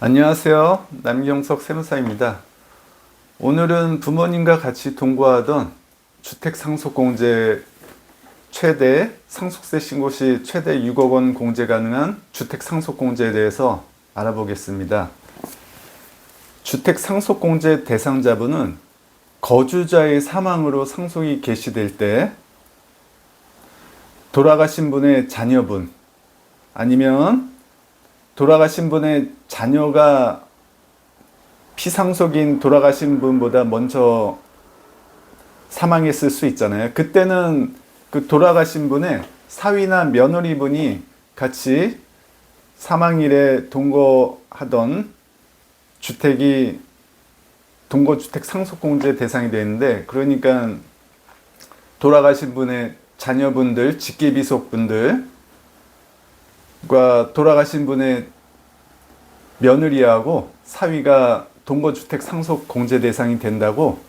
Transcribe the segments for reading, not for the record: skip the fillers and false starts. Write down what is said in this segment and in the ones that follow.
안녕하세요. 남경석 세무사입니다. 오늘은 부모님과 같이 동거하던 주택상속공제 최대 상속세 신고 시 최대 6억 원 공제 가능한 주택상속공제에 대해서 알아보겠습니다. 주택상속공제 대상자분은 거주자의 사망으로 상속이 개시될 때 돌아가신 분의 자녀분 아니면 돌아가신 분의 자녀가 피상속인 돌아가신 분보다 먼저 사망했을 수 있잖아요. 그때는 그 돌아가신 분의 사위나 며느리분이 같이 사망일에 동거하던 주택이 동거주택 상속공제 대상이 되는데, 그러니까 돌아가신 분의 자녀분들, 직계비속분들 돌아가신 분의 며느리하고 사위가 동거주택 상속 공제 대상이 된다고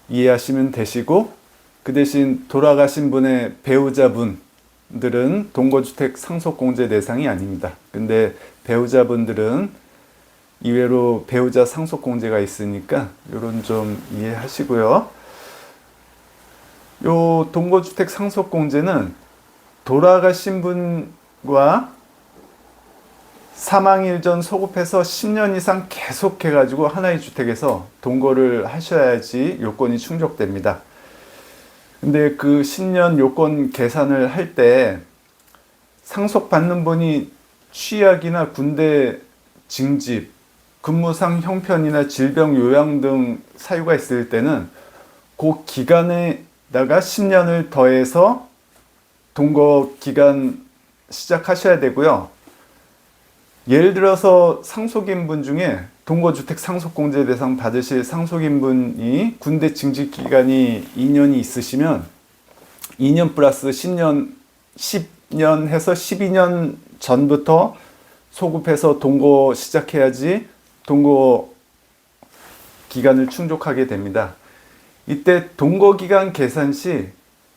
이해하시면 되시고, 그 대신 돌아가신 분의 배우자분들은 동거주택 상속 공제 대상이 아닙니다. 근데 배우자분들은 이외로 배우자 상속 공제가 있으니까 요런 좀 이해하시고요. 요 동거주택 상속 공제는 돌아가신 분과 사망일 전 소급해서 10년 이상 계속해가지고 하나의 주택에서 동거를 하셔야지 요건이 충족됩니다. 근데 그 10년 요건 계산을 할 때 상속받는 분이 취약이나 군대 징집, 근무상 형편이나 질병 요양 등 사유가 있을 때는 그 기간에다가 10년을 더해서 동거 기간 시작하셔야 되고요. 예를 들어서 상속인분 중에 동거주택 상속공제 대상 받으실 상속인분이 군대 징집 기간이 2년이 있으시면 2년 플러스 10년 해서 12년 전부터 소급해서 동거 시작해야지 동거 기간을 충족하게 됩니다. 이때 동거 기간 계산 시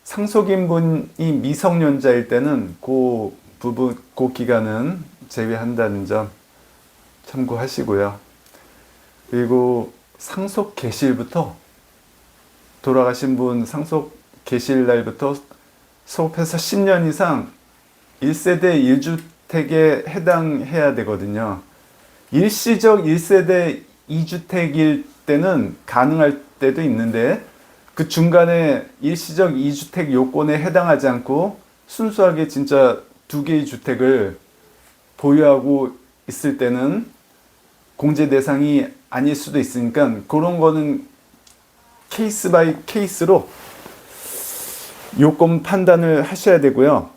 상속인분이 미성년자일 때는 그 기간은 제외한다는 점 참고하시고요. 그리고 상속 개시일부터 돌아가신 분 상속 개시일 날부터 소급해서 10년 이상 1세대 1주택에 해당해야 되거든요. 일시적 1세대 2주택일 때는 가능할 때도 있는데, 그 중간에 일시적 2주택 요건에 해당하지 않고 순수하게 진짜 두 개의 주택을 보유하고 있을 때는 공제 대상이 아닐 수도 있으니까 그런 거는 케이스 바이 케이스로 요건 판단을 하셔야 되고요.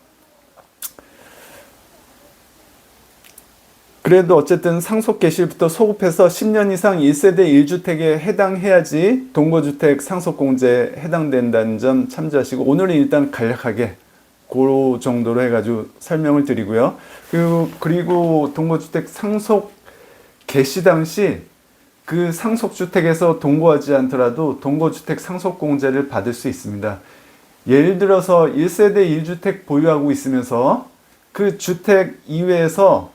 그래도 어쨌든 상속 개시일부터 소급해서 10년 이상 1세대 1주택에 해당해야지 동거주택 상속공제에 해당된다는 점 참조하시고, 오늘은 일단 간략하게 그 정도로 해가지고 설명을 드리고요. 그리고 동거주택 상속 개시 당시 그 상속주택에서 동거하지 않더라도 동거주택 상속공제를 받을 수 있습니다. 예를 들어서 1세대 1주택 보유하고 있으면서 그 주택 이외에서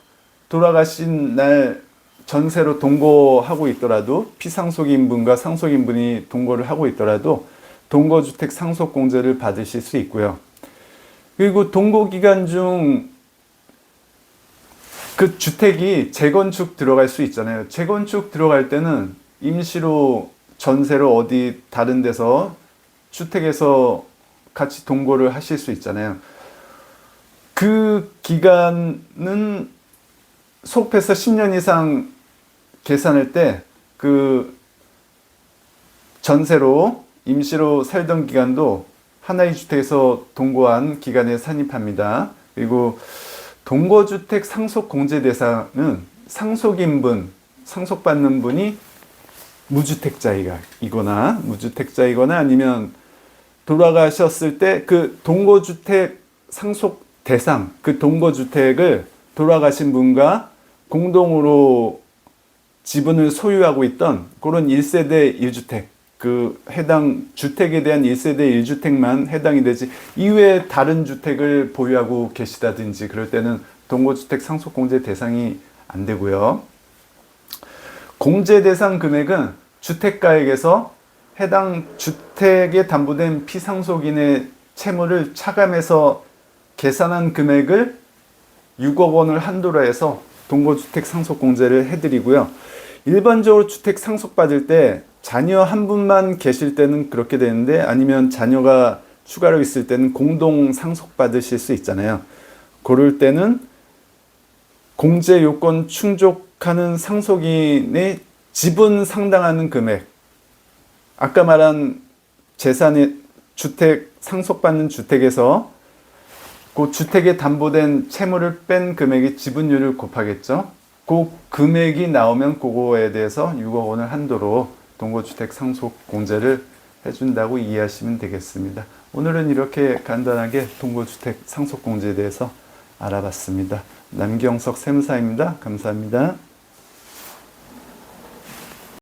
돌아가신 날 전세로 동거하고 있더라도, 피상속인분과 상속인분이 동거를 하고 있더라도 동거주택 상속공제를 받으실 수 있고요. 그리고 동거기간 중 그 주택이 재건축 들어갈 수 있잖아요. 재건축 들어갈 때는 임시로 전세로 어디 다른 데서 주택에서 같이 동거를 하실 수 있잖아요. 그 기간은 소급해서 10년 이상 계산할 때 그 전세로 임시로 살던 기간도 하나의 주택에서 동거한 기간에 산입합니다. 그리고 동거주택 상속공제 대상은 상속인분, 상속받는 분이 무주택자이거나 아니면 돌아가셨을 때 그 동거주택 상속 대상, 그 동거주택을 돌아가신 분과 공동으로 지분을 소유하고 있던 그런 1세대 1주택, 그 해당 주택에 대한 1세대 1주택만 해당이 되지, 이외에 다른 주택을 보유하고 계시다든지 그럴 때는 동거주택 상속공제 대상이 안 되고요. 공제 대상 금액은 주택가액에서 해당 주택에 담보된 피상속인의 채무를 차감해서 계산한 금액을 6억 원을 한도로 해서 동거주택 상속공제를 해드리고요. 일반적으로 주택 상속받을 때 자녀 한 분만 계실 때는 그렇게 되는데, 아니면 자녀가 추가로 있을 때는 공동 상속받으실 수 있잖아요. 그럴 때는 공제 요건 충족하는 상속인의 지분 상당하는 금액, 아까 말한 재산의 주택 상속받는 주택에서 그 주택에 담보된 채무를 뺀 금액의 지분율을 곱하겠죠. 그 금액이 나오면 그거에 대해서 6억 원을 한도로 동거주택 상속공제를 해준다고 이해하시면 되겠습니다. 오늘은 이렇게 간단하게 동거주택 상속공제에 대해서 알아봤습니다. 남경석 세무사입니다. 감사합니다.